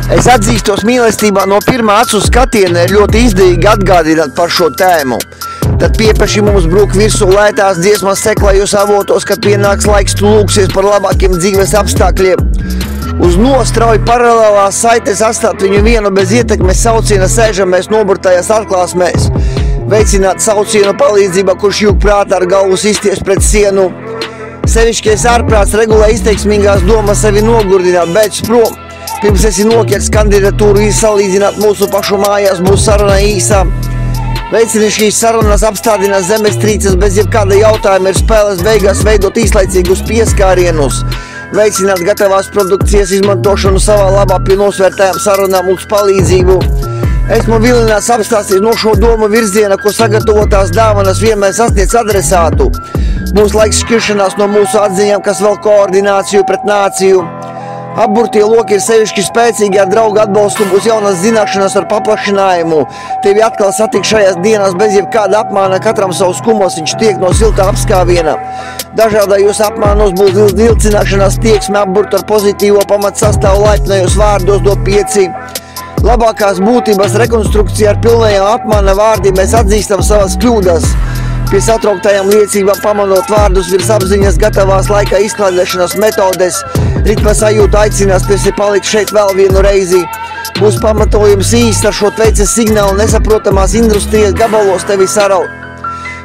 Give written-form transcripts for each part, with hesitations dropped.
Es atzīstos mīlestībā no pirmā acu skatiena ir ļoti izdevīgi atgādināt par šo tēmu. Tad piepaši mums brūk virsū lētās dziesmas seklajos avotos, kad pienāks laiks tu lūksies par labākiem dzīves apstākļiem. Uz nostrauji paralēlās saites atstāt viņu vienu bez ietekmes sauciena sēžamies noburtajās atklāsmēs. Veicināt saucienu palīdzību, kurš jūg prātā ar galvu sisties pret sienu. Sevišķais ārprāts regulē izteiksmīgās domas sevi nogurdināt, beidz prom. Pirms esi nokierts kandidatūru izsalīdzināt mūsu pašu mājās, būs saruna īsā. Veicini šīs sarunas apstādināt zemestrīces bez jebkāda jautājuma ir spēles beigās veidot īslaicīgus pieskārienus. Veicināt gatavās produkcijas izmantošanu savā labā pie nosvērtējām sarunām uz palīdzību. Esmu vilināts apstāstīt no šo domu virziena, ko sagatavotās dāvanas vienmēr sasniedz adresātu. Būs laiks šķiršanās no mūsu atziņām, kas vēl koordināciju pret nāciju. Apburtie loki ir sevišķi spēcīgi, ar draugu atbalstu būs jaunas zināšanas ar paplašinājumu. Tevi atkal satik šajās dienās bez jebkāda apmāna, katram savs kumosiņš tiek no siltā apskāviena. Dažādajos apmānos būs vilcināšanās tieksme apburt ar pozitīvo pamatsastāvu laipnajos vārdos do 5. Labākās būtības rekonstrukcija ar pilnajām apmāna vārdiem mēs atzīstam savas kļūdas. Pie satrauktajām liecībām pamanot vārdus virs apziņas gatavās laika izklaidēšanas metodes, ritma sajūta aicinās tevi palikt šeit vēl vienu reizi. Būs pamatojums īsts ar šo tveices signālu nesaprotamās industrijas gabalos tevi saraut.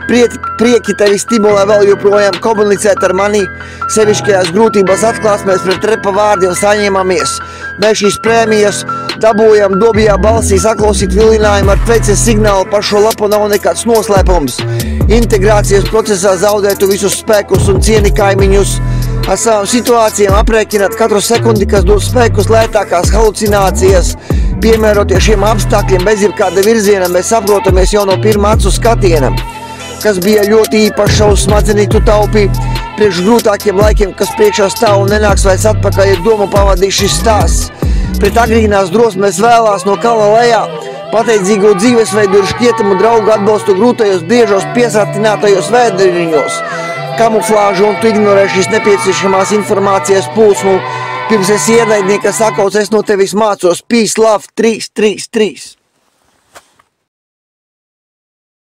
Prieki tevi stimulē vēl joprojām komunicēt ar mani, sevišķajās grūtībās atklāsmēs pret repa vārdiem saņemamies. Mēs šīs prēmijas dabūjam dobjā balsī saklausīt vilinājumu ar tveices signālu par šo lapu nav nekāds noslēpums. Integrācijas procesā zaudētu visus spēkus un cieni kaimiņus. Ar savām situācijām aprēķināt katru sekundi, kas dod spēkus lētākās halucinācijas. Piemēroties šiem apstākļiem bez jebkāda virziena, mēs saprotamies jau no pirmā acu skatiena. Kas bija ļoti īpašs savus smadzenītu taupi, priekš grūtākiem laikiem, kas priekšā stāv un nenāks vairs atpakaļ, ir domu pavadīt šis stāsts. Pret agrīnās drosmes vēlās no kalna lejā, pateicīgo dzīvesveidu ir šķietamu draugu atbalstu grūtajos, biežos piesatinātajos vēderiņos. Kamuflāžu un tu ignorē šīs nepieciešamās informācijas plūsmu. Pirms es ienaidnieka sakauts, es no tevis mācos. Peace, love, 3, 3, 3.